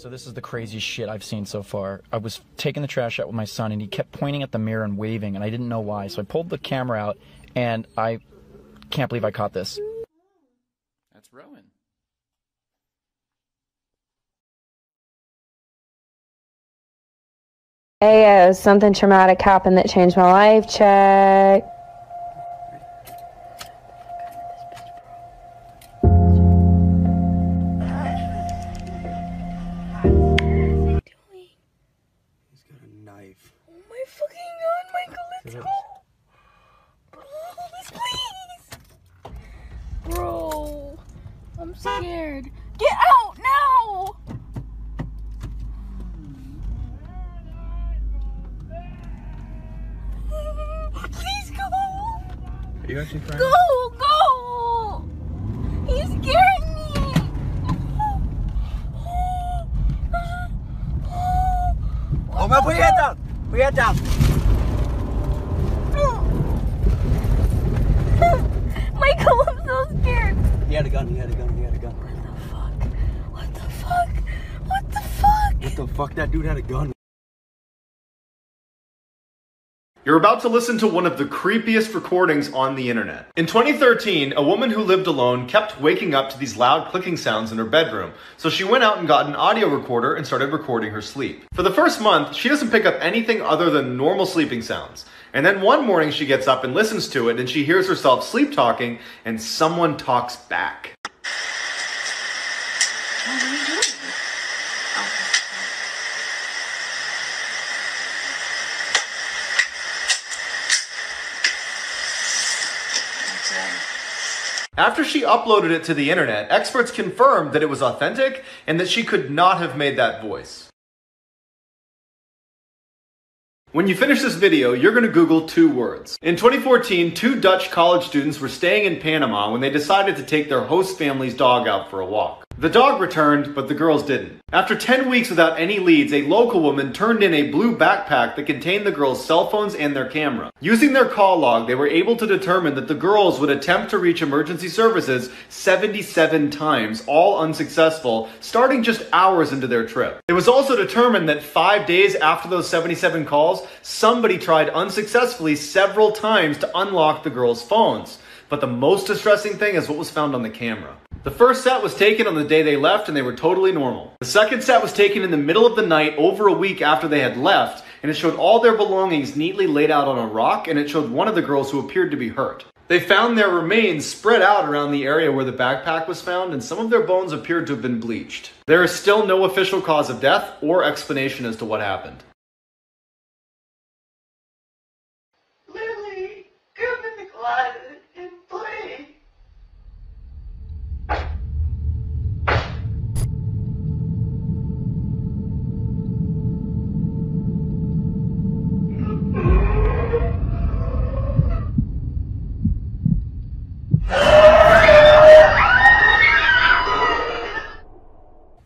So this is the craziest shit I've seen so far. I was taking the trash out with my son, and he kept pointing at the mirror and waving, and I didn't know why. So I pulled the camera out, and I can't believe I caught this. That's Rowan. Hey, something traumatic happened that changed my life. Check. Let's go. Please. Bro, I'm scared. Get out now! Please go! Are you actually crying? Go! He's scaring me! Oh man, put your head down! Put your head down! Michael, I'm so scared. He had a gun, he had a gun. What the fuck? What the fuck? That dude had a gun. You're about to listen to one of the creepiest recordings on the internet. In 2013, a woman who lived alone kept waking up to these loud clicking sounds in her bedroom, so she went out and got an audio recorder and started recording her sleep. For the first month, she doesn't pick up anything other than normal sleeping sounds. And then one morning she gets up and listens to it, and she hears herself sleep talking, and someone talks back. What are you doing? After she uploaded it to the internet, experts confirmed that it was authentic and that she could not have made that voice. When you finish this video, you're going to Google 2 words. In 2014, 2 Dutch college students were staying in Panama when they decided to take their host family's dog out for a walk. The dog returned, but the girls didn't. After 10 weeks without any leads, a local woman turned in a blue backpack that contained the girls' cell phones and their camera. Using their call log, they were able to determine that the girls would attempt to reach emergency services 77 times, all unsuccessful, starting just hours into their trip. It was also determined that 5 days after those 77 calls, somebody tried unsuccessfully several times to unlock the girls' phones. But the most distressing thing is what was found on the camera. The first set was taken on the day they left and they were totally normal. The second set was taken in the middle of the night over a week after they had left, and it showed all their belongings neatly laid out on a rock, and it showed one of the girls who appeared to be hurt. They found their remains spread out around the area where the backpack was found, and some of their bones appeared to have been bleached. There is still no official cause of death or explanation as to what happened. Lily, come in the closet and play.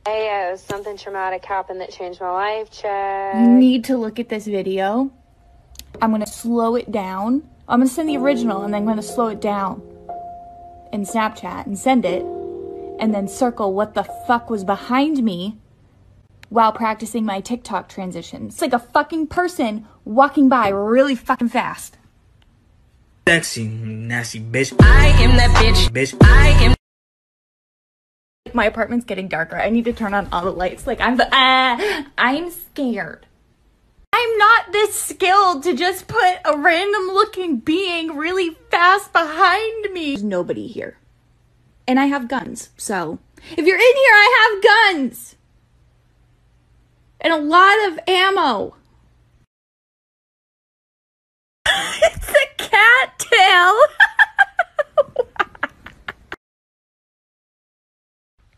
Hey, something traumatic happened that changed my life. Check. You need to look at this video. I'm going to slow it down. I'm going to send the original and then I'm going to slow it down in Snapchat and send it. And then circle what the fuck was behind me while practicing my TikTok transition. It's like a fucking person walking by really fucking fast. Sexy, nasty bitch. I am that bitch. I am. My apartment's getting darker. I need to turn on all the lights. Like I'm scared. I'm not this skilled to just put a random looking being really fast behind me. There's nobody here. And I have guns. So if you're in here, I have guns. And a lot of ammo. It's a cattail.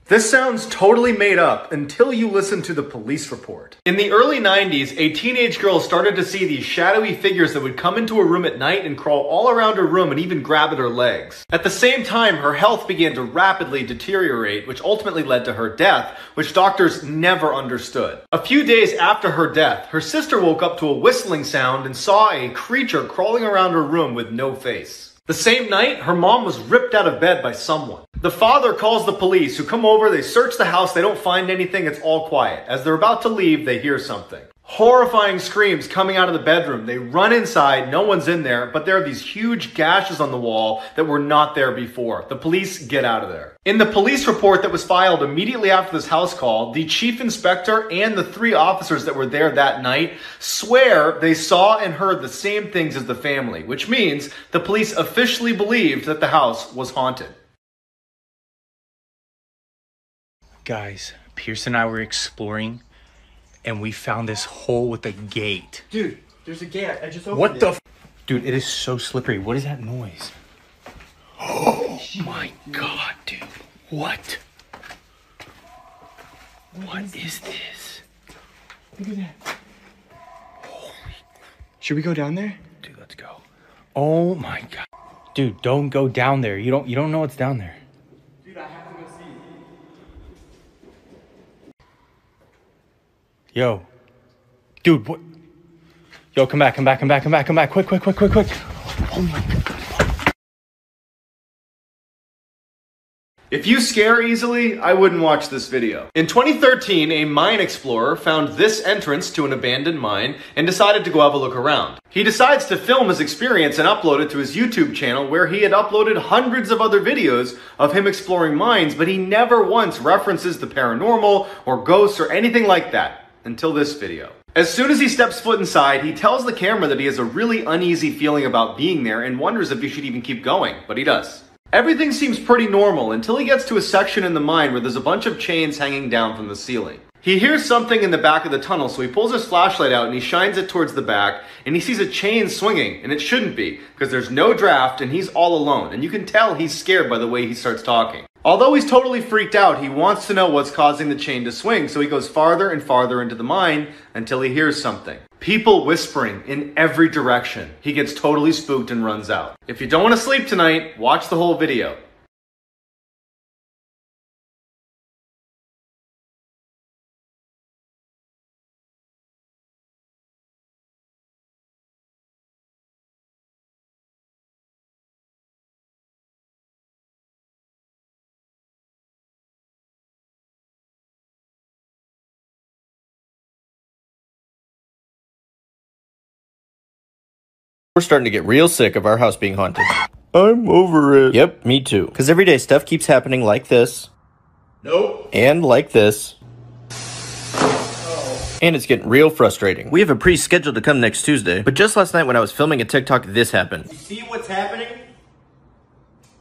This sounds totally made up until you listen to the police report. In the early 90s, a teenage girl started to see these shadowy figures that would come into her room at night and crawl all around her room and even grab at her legs. At the same time, her health began to rapidly deteriorate, which ultimately led to her death, which doctors never understood. A few days after her death, her sister woke up to a whistling sound and saw a creature crawling around her room with no face. The same night, her mom was ripped out of bed by someone. The father calls the police, who come over, they search the house, they don't find anything, it's all quiet. As they're about to leave, they hear something. Horrifying screams coming out of the bedroom. They run inside, no one's in there, but there are these huge gashes on the wall that were not there before. The police get out of there. In the police report that was filed immediately after this house call, the chief inspector and the 3 officers that were there that night swear they saw and heard the same things as the family, which means the police officially believed that the house was haunted. Guys, Pierce and I were exploring, and we found this hole with a gate. Dude, there's a gate. I just opened What the Dude, it is so slippery. What is that noise? Oh my god, dude. What? What is this? Look at that. Should we go down there? Dude, let's go. Oh my god. Dude, don't go down there. You don't know what's down there. Dude, I have to go see. Yo. Dude, what? Yo, come back. Quick. Oh my god. If you scare easily, I wouldn't watch this video. In 2013, a mine explorer found this entrance to an abandoned mine and decided to go have a look around. He decides to film his experience and upload it to his YouTube channel, where he had uploaded hundreds of other videos of him exploring mines, but he never once references the paranormal or ghosts or anything like that, until this video. As soon as he steps foot inside, he tells the camera that he has a really uneasy feeling about being there and wonders if he should even keep going, but he does. Everything seems pretty normal until he gets to a section in the mine where there's a bunch of chains hanging down from the ceiling. He hears something in the back of the tunnel, so he pulls his flashlight out and he shines it towards the back, and he sees a chain swinging, and it shouldn't be, because there's no draft and he's all alone, and you can tell he's scared by the way he starts talking. Although he's totally freaked out, he wants to know what's causing the chain to swing, so he goes farther and farther into the mine until he hears something. People whispering in every direction. He gets totally spooked and runs out. If you don't want to sleep tonight, watch the whole video. We're starting to get real sick of our house being haunted. I'm over it. Yep, me too. Because every day stuff keeps happening like this. Nope. And like this. Oh. And it's getting real frustrating. We have a pre-scheduled to come next Tuesday, but just last night when I was filming a TikTok, this happened. You see what's happening?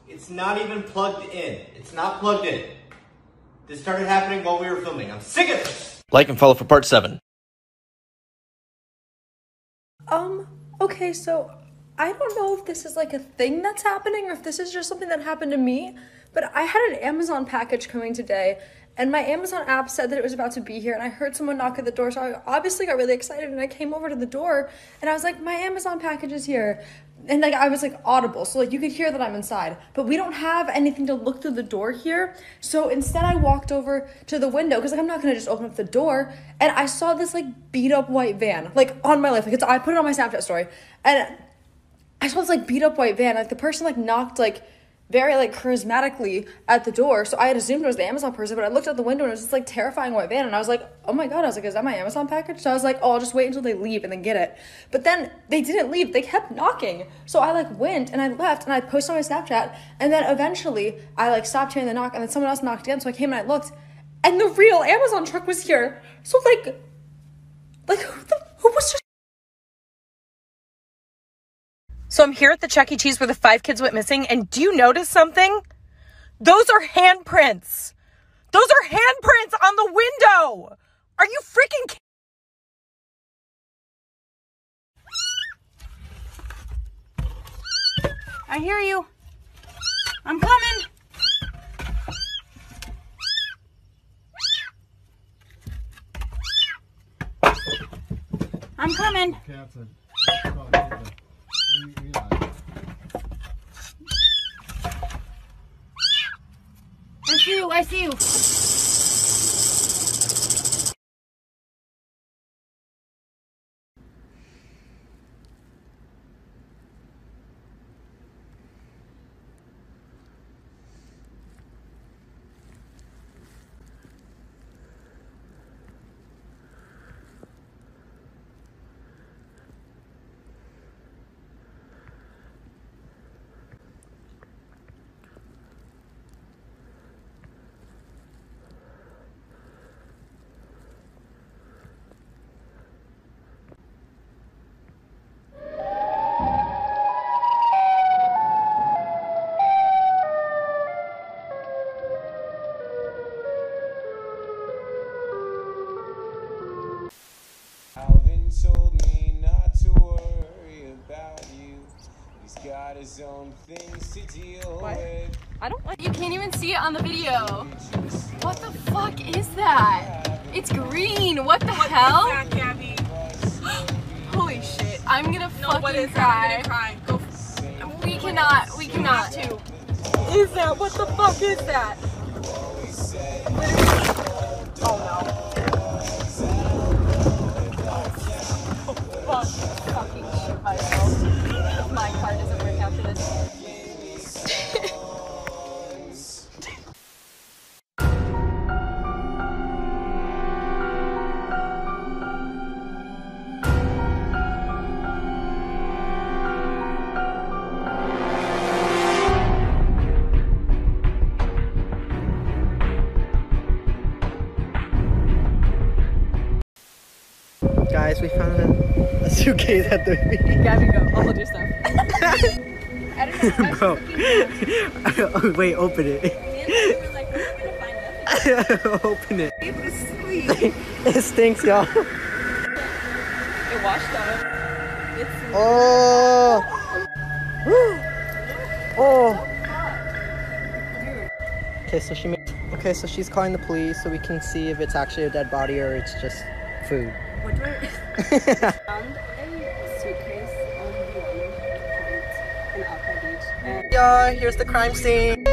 It's not even plugged in. It's not plugged in. This started happening while we were filming. I'm sick of this. Like and follow for part 7. Okay, so I don't know if this is like a thing that's happening or if this is just something that happened to me, but I had an Amazon package coming today, and my Amazon app said that it was about to be here, and I heard someone knock at the door, so I obviously got really excited, and I came over to the door, and I was like, my Amazon package is here. And like I was like audible, so like you could hear that I'm inside, but we don't have anything to look through the door here. So instead I walked over to the window because like I'm not gonna just open up the door, and I saw this like beat up white van like on my life. Like I put it on my Snapchat story, and I saw this like beat up white van. Like the person like knocked like very like charismatically at the door, so I had assumed it was the Amazon person, but I looked out the window and it was this like terrifying white van, and I was like, oh my god, I was like, is that my Amazon package? So I was like, oh, I'll just wait until they leave and then get it. But then they didn't leave, they kept knocking, so I like went and I left and I posted on my Snapchat, and then eventually I like stopped hearing the knock, and then someone else knocked again, so I came and I looked, and the real Amazon truck was here. So like who was just... So I'm here at the Chuck E. Cheese where the 5 kids went missing, and do you notice something? Those are handprints. Those are handprints on the window. Are you freaking kidding? I hear you. I'm coming. I'm coming. I see you. What? I don't like. You can't even see it on the video. What the fuck is that? It's green. What the hell? What is that, Gabby? Holy shit! I'm gonna fucking cry. I'm gonna cry. Go. We cannot. We cannot. Too. Is that? What the fuck is that? Literally. Oh no. Oh fuck. Fucking shit myself. If my car doesn't work after this. Guys, we found a suitcase at the beach. Gabby, go. I'll hold your stuff. I don't know. Bro. Wait, open it. Open it. It stinks, y'all. It washed out. Oh. Oh. Okay, so she made. Okay, so she's calling the police so we can see if it's actually a dead body or it's just food. What do I found a suitcase on the water in Alpine Beach. And Yeah, here's the crime scene.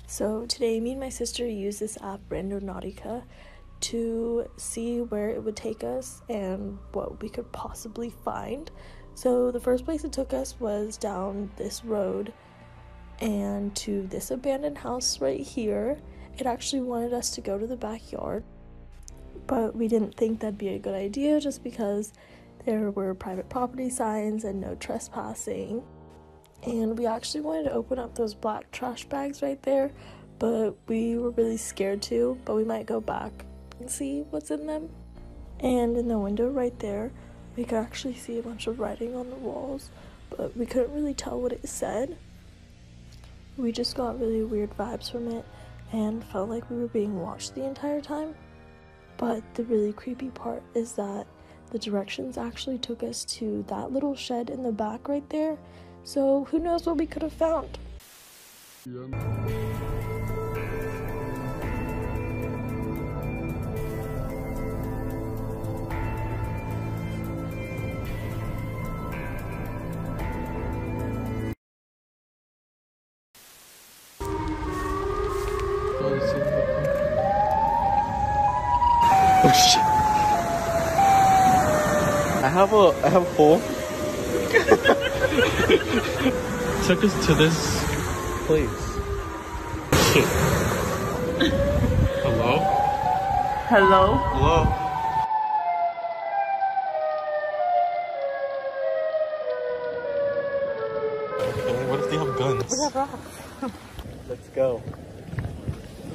So today me and my sister used this app Randaunautica to see where it would take us and what we could possibly find. So the first place it took us was down this road and to this abandoned house right here. It actually wanted us to go to the backyard, but we didn't think that'd be a good idea just because there were private property signs and no trespassing. And we actually wanted to open up those black trash bags right there, but we were really scared to, but we might go back and see what's in them. And in the window right there, we could actually see a bunch of writing on the walls, but we couldn't really tell what it said. We just got really weird vibes from it and felt like we were being watched the entire time. But the really creepy part is that the directions actually took us to that little shed in the back right there, so who knows what we could have found. Oh shit. I have a hole. Took us to this place. Shit. Hello? Hello? Hello? Okay, what if they have guns? We have rocks. Let's go.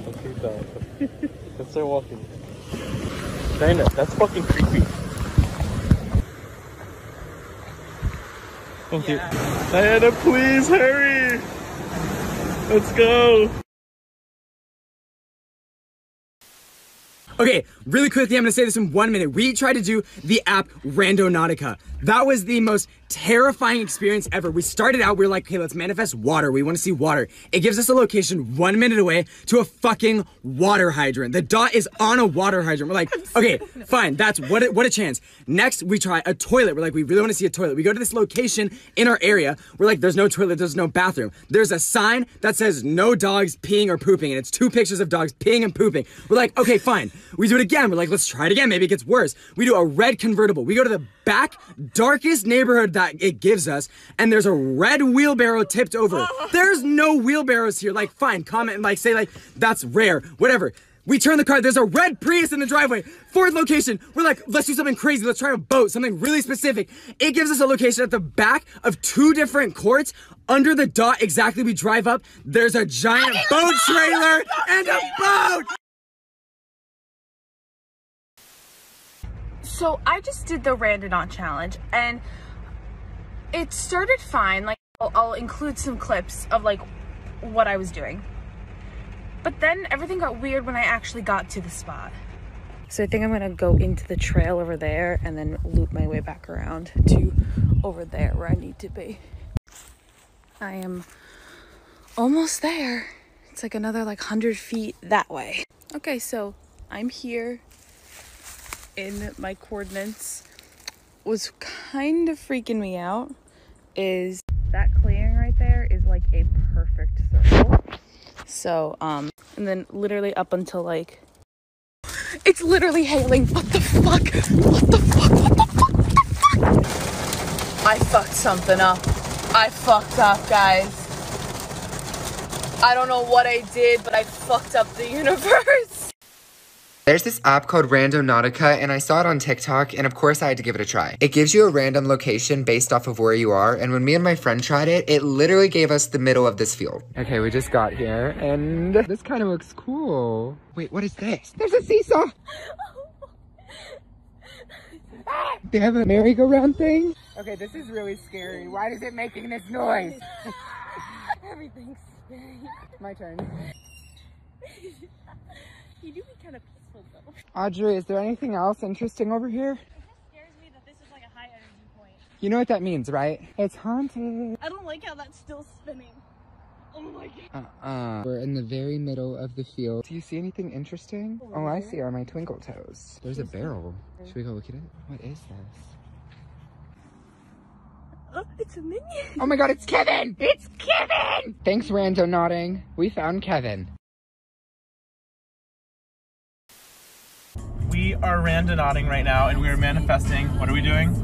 Let's do that. Let's start walking. Diana, that's fucking creepy. Oh, yeah. Diana, please hurry! Let's go! Okay, really quickly, I'm gonna say this in 1 minute. We tried to do the app Randaunautica. That was the most terrifying experience ever. We started out, we were like, okay, let's manifest water. We wanna see water. It gives us a location 1 minute away to a fucking water hydrant. The dot is on a water hydrant. We're like, okay, fine, that's what a chance. Next, we try a toilet. We're like, we really wanna see a toilet. We go to this location in our area. We're like, there's no toilet, there's no bathroom. There's a sign that says no dogs peeing or pooping, and it's 2 pictures of dogs peeing and pooping. We're like, okay, fine. We do it again. We're like, let's try it again. Maybe it gets worse. We do a red convertible. We go to the back, darkest neighborhood that it gives us, and there's a red wheelbarrow tipped over. There's no wheelbarrows here. Like, fine, comment, like, say, like, that's rare, whatever. We turn the car, there's a red Prius in the driveway. 4th location, we're like, let's do something crazy. Let's try a boat, something really specific. It gives us a location at the back of 2 different courts. Under the dot exactly we drive up, there's a giant boat trailer and a boat. So I just did the Randaunautica challenge, and it started fine. Like, I'll include some clips of like what I was doing. But then everything got weird when I actually got to the spot. So I think I'm gonna go into the trail over there and then loop my way back around to over there where I need to be. I am almost there. It's like another like 100 feet that way. Okay, so I'm here in my coordinates. What's kind of freaking me out is that clearing right there is like a perfect circle. So, and then literally up until like, it's literally hailing. What the fuck? What the fuck? What the fuck? What the fuck? I fucked something up. I fucked up, guys. I don't know what I did, but I fucked up the universe. There's this app called Randaunautica, and I saw it on TikTok, and of course I had to give it a try. It gives you a random location based off of where you are, and when me and my friend tried it, it literally gave us the middle of this field. Okay, we just got here, and this kind of looks cool. Wait, what is this? There's a seesaw! They have a merry-go-round thing? Okay, this is really scary. Why is it making this noise? Everything's scary. My turn. You do be kind of peaceful though. Audrey, is there anything else interesting over here? It just scares me that this is like a high energy point. You know what that means, right? It's haunted. I don't like how that's still spinning. Oh my god. We're in the very middle of the field. Do you see anything interesting? Oh, I see are my twinkle toes. There's a barrel. Should we go look at it? What is this? Oh, it's a minion. Oh my god, it's Kevin! It's Kevin! Thanks, Randaunauting. We found Kevin. We are randonauting right now and we are manifesting. What are we doing?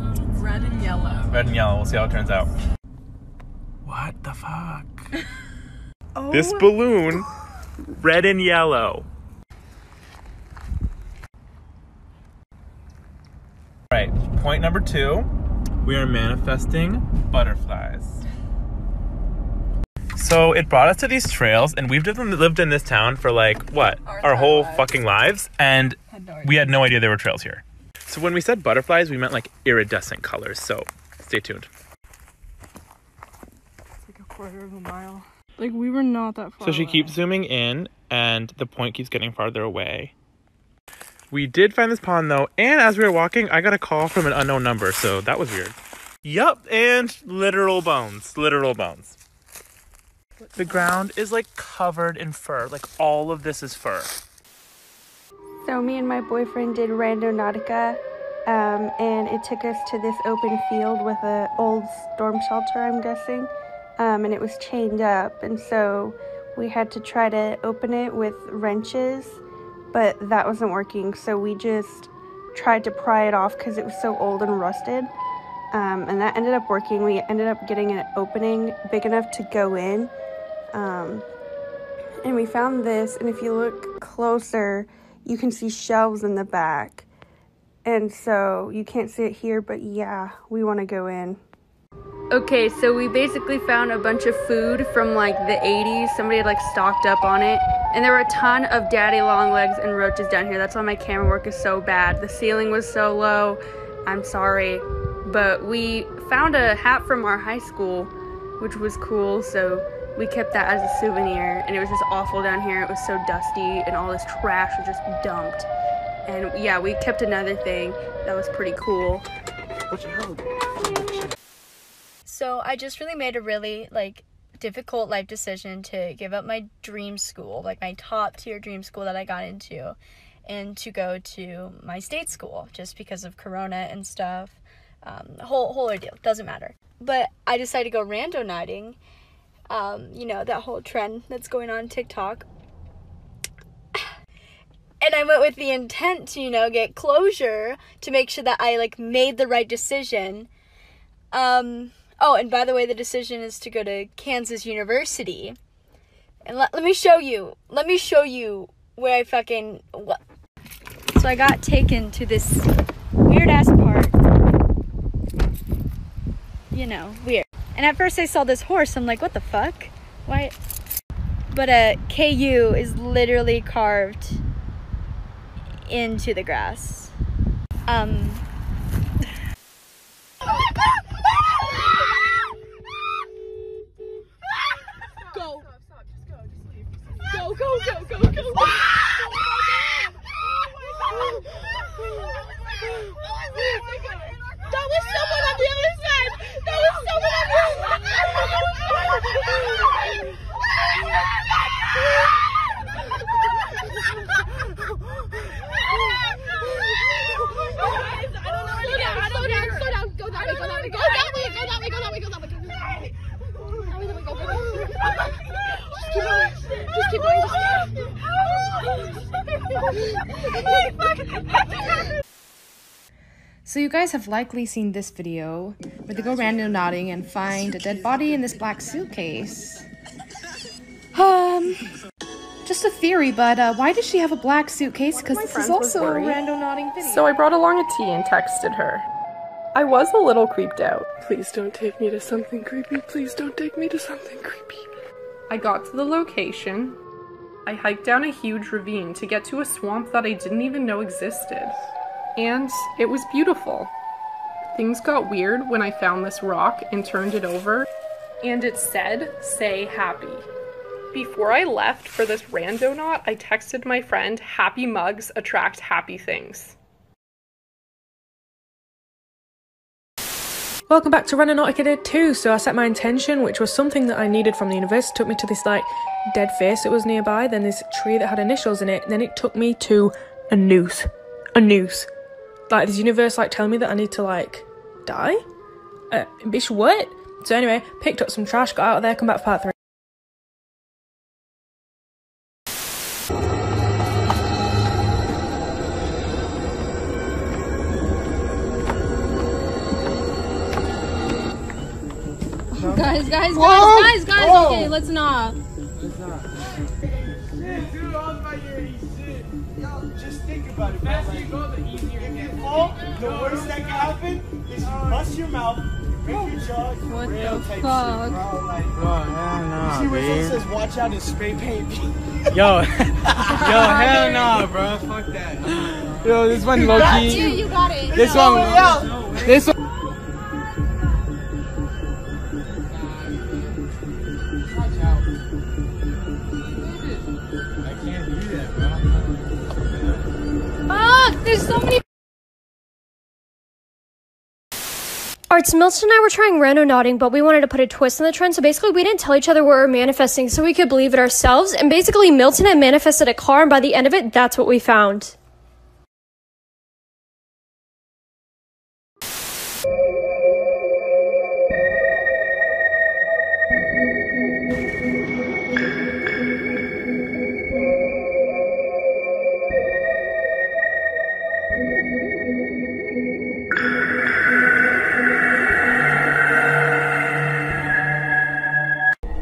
Red and yellow. Red and yellow. We'll see how it turns out. What the fuck? Oh. This balloon, red and yellow. All right, point number 2. We are manifesting butterflies. So it brought us to these trails, and we've lived in this town for like, what? Our whole fucking lives, and we had no idea there were trails here. So when we said butterflies, we meant like iridescent colors, so stay tuned. It's like a quarter of a mile. Like, we were not that far So she away. keeps zooming in, and the point keeps getting farther away. We did find this pond, though, and as we were walking, I got a call from an unknown number, so that was weird. Yup, and literal bones. Literal bones. The ground is, like, covered in fur. Like, all of this is fur. So me and my boyfriend did Randaunautica, and it took us to this open field with an old storm shelter, I'm guessing. And it was chained up, and so we had to try to open it with wrenches, but that wasn't working, so we just tried to pry it off because it was so old and rusted, and that ended up working. We ended up getting an opening big enough to go in, and we found this, and if you look closer, you can see shelves in the back, and so you can't see it here, but yeah, we want to go in. Okay, so we basically found a bunch of food from like the 80s. Somebody had like stocked up on it. And there were a ton of daddy long legs and roaches down here. That's why my camera work is so bad. The ceiling was so low. I'm sorry. But we found a hat from our high school, which was cool. So we kept that as a souvenir. And it was just awful down here. It was so dusty and all this trash was just dumped. And yeah, we kept another thing that was pretty cool. So I just really made a really like difficult life decision to give up my dream school, like my top tier dream school that I got into, and to go to my state school just because of Corona and stuff. Whole ordeal, doesn't matter. But I decided to go randonauting, you know, that whole trend that's going on TikTok. And I went with the intent to, you know, get closure to make sure that I like made the right decision. Oh, and by the way, the decision is to go to Kansas University. And let me show you. Let me show you where I fucking... So I got taken to this weird-ass part. You know, weird. And at first I saw this horse. I'm like, what the fuck? Why? But KU is literally carved into the grass. Go, go, go, go. So you guys have likely seen this video where they go randonauting and find a dead body in this black suitcase. Just a theory, but why does she have a black suitcase? Because this is also a randonauting video. So I brought along a tea and texted her. I was a little creeped out. Please don't take me to something creepy. Please don't take me to something creepy. I got to the location. I hiked down a huge ravine to get to a swamp that I didn't even know existed. And it was beautiful. Things got weird when I found this rock and turned it over, and it said, "Say happy." Before I left for this randonaut, I texted my friend, "Happy mugs attract happy things." Welcome back to Randaunautica Day 2. So I set my intention, which was something that I needed from the universe. It took me to this like dead face that was nearby, then this tree that had initials in it, then it took me to a noose. A noose. Like this universe like telling me that I need to like die? Bitch, what? So anyway, picked up some trash, got out of there, come back for part 3. Guys, Whoa! okay, let's not. Just think about it, man. Like, if you fall, the worst that can happen is you bust your mouth, break your jaw, What real the type fuck? shit, bro. Like, nah, you see where babe. it says watch out and spray paint me? Yo, hell nah, bro. Fuck that. Yo, this one low key. You got it. This one. This one. Fuck, there's so many. Alright, so Milton and I were trying randonauting, but we wanted to put a twist on the trend, so basically we didn't tell each other what we were manifesting so we could believe it ourselves, and basically Milton had manifested a car, and by the end of it, that's what we found.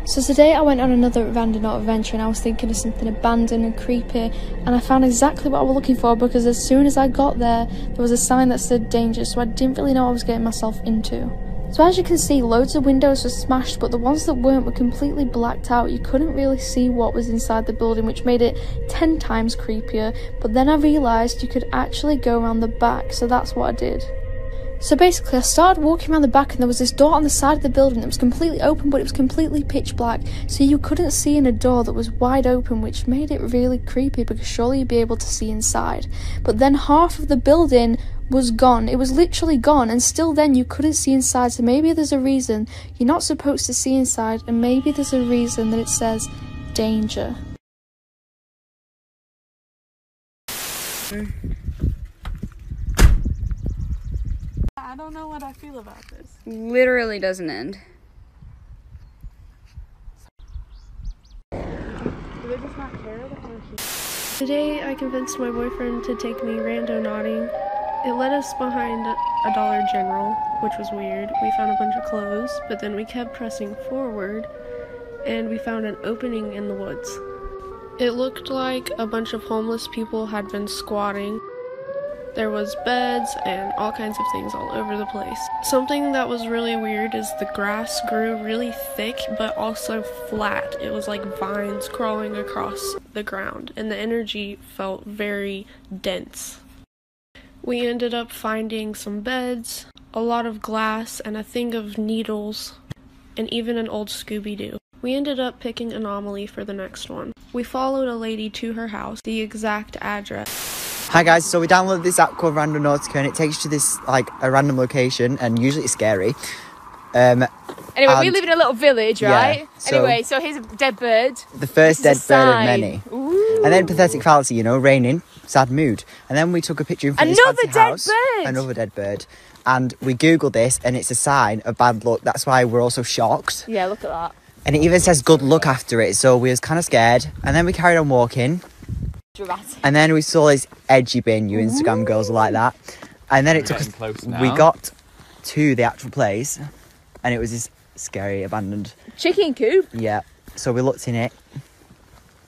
So today I went on another Randaunautica adventure and I was thinking of something abandoned and creepy, and I found exactly what I was looking for because as soon as I got there was a sign that said danger, so I didn't really know what I was getting myself into. So as you can see, loads of windows were smashed, but the ones that weren't were completely blacked out. You couldn't really see what was inside the building, which made it 10 times creepier. But then I realised you could actually go around the back, so that's what I did. So basically I started walking around the back and there was this door on the side of the building that was completely open, but it was completely pitch black, so you couldn't see in a door that was wide open, which made it really creepy because surely you'd be able to see inside. But then half of the building was gone. It was literally gone, and still then you couldn't see inside, so maybe there's a reason you're not supposed to see inside, and maybe there's a reason that it says danger. I don't know what I feel about this. Literally doesn't end. Do they just not care? Today I convinced my boyfriend to take me randonauting. It led us behind a Dollar General, which was weird. We found a bunch of clothes, but then we kept pressing forward and we found an opening in the woods. It looked like a bunch of homeless people had been squatting. There was beds and all kinds of things all over the place. Something that was really weird is the grass grew really thick but also flat. It was like vines crawling across the ground, and the energy felt very dense. We ended up finding some beds, a lot of glass, and a thing of needles, and even an old Scooby-Doo. We ended up picking Anomaly for the next one. We followed a lady to her house, the exact address. Hi guys, so we downloaded this app called Randaunautica and it takes you to this, like, a random location, and usually it's scary. Anyway, we live in a little village, right? Yeah, so anyway, so here's a dead bird. The first dead bird of many. Ooh. And then pathetic fallacy, you know, raining, sad mood. And then we took a picture in front of this fancy house. Another dead bird. And we googled this and it's a sign of bad luck. That's why we're also shocked. Yeah, look at that. And it even says good luck after it, so we was kind of scared. And then we carried on walking. And then we saw this edgy bin, you Instagram girls are like that. And then it took us, we got to the actual place, and it was this scary abandoned chicken coop. Yeah, so we looked in it.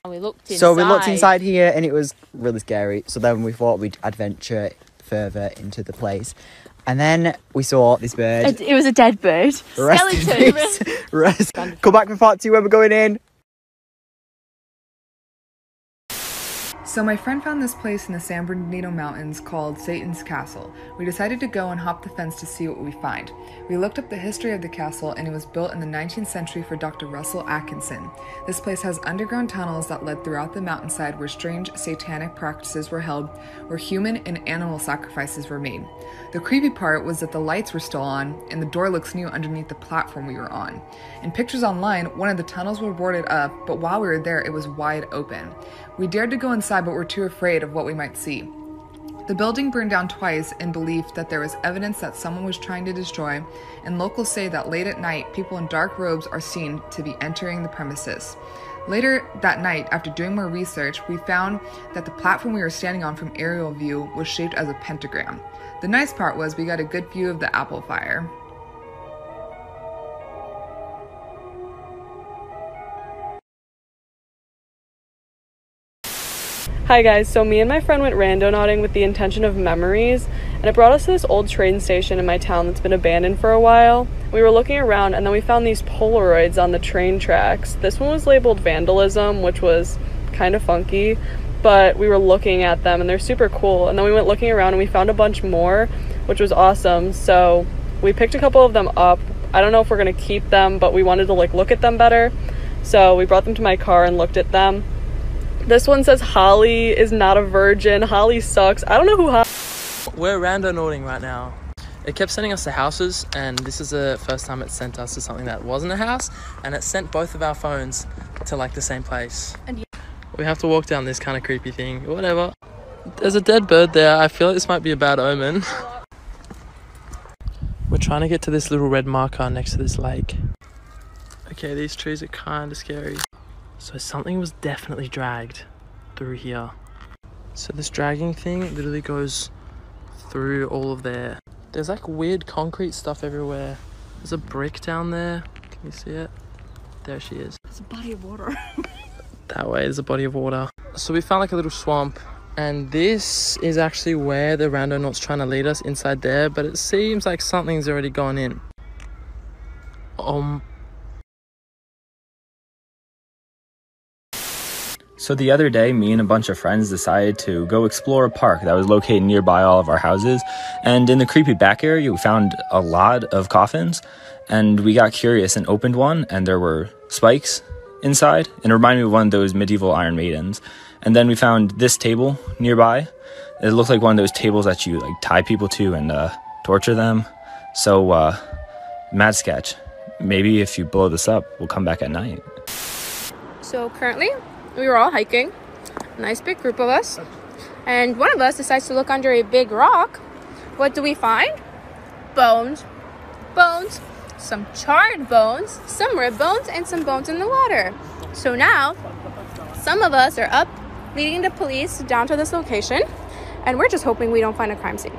And we looked inside. So we looked inside here, and it was really scary. So then we thought we'd adventure further into the place. And then we saw this bird. It was a dead bird. Skeleton. Rest. Come back for part 2 where we're going in. So my friend found this place in the San Bernardino Mountains called Satan's Castle. We decided to go and hop the fence to see what we find. We looked up the history of the castle, and it was built in the 19th century for Dr. Russell Atkinson. This place has underground tunnels that led throughout the mountainside where strange satanic practices were held, where human and animal sacrifices were made. The creepy part was that the lights were still on, and the door looks new underneath the platform we were on. In pictures online, one of the tunnels were boarded up, but while we were there, it was wide open. We dared to go inside, but were too afraid of what we might see. The building burned down twice in belief that there was evidence that someone was trying to destroy, and locals say that late at night, people in dark robes are seen to be entering the premises. Later that night, after doing more research, we found that the platform we were standing on from aerial view was shaped as a pentagram. The nice part was we got a good view of the apple fire. Hi guys, so me and my friend went randonauting with the intention of memories, and it brought us to this old train station in my town that's been abandoned for a while. We were looking around and then we found these Polaroids on the train tracks. This one was labeled vandalism, which was kind of funky, but we were looking at them and they're super cool. And then we went looking around and we found a bunch more, which was awesome. So we picked a couple of them up. I don't know if we're gonna keep them, but we wanted to look at them better. So we brought them to my car and looked at them. This one says Holly is not a virgin. Holly sucks. I don't know who Holly. We're randonauting right now. It kept sending us to houses, and this is the first time it sent us to something that wasn't a house, and it sent both of our phones to the same place. And we have to walk down this kind of creepy thing. Whatever. There's a dead bird there. I feel like this might be a bad omen. We're trying to get to this little red marker next to this lake. Okay, these trees are kind of scary. So something was definitely dragged through here. So this dragging thing literally goes through all of there. There's weird concrete stuff everywhere. There's a brick down there. Can you see it? There she is. It's a body of water. That way there's a body of water. So we found a little swamp, and this is actually where the randonaut's trying to lead us, inside there, but it seems like something's already gone in. So the other day, me and a bunch of friends decided to go explore a park that was located nearby all of our houses. And in the creepy back area, we found a lot of coffins. And we got curious and opened one, and there were spikes inside. And it reminded me of one of those medieval Iron Maidens. And then we found this table nearby. It looked like one of those tables that you tie people to and torture them. So, mad sketch. Maybe if you blow this up, we'll come back at night. So currently, we were all hiking, a nice big group of us, and one of us decides to look under a big rock. What do we find? Bones. Bones. Some charred bones, some rib bones, and some bones in the water. So now, some of us are up leading the police down to this location, and we're just hoping we don't find a crime scene.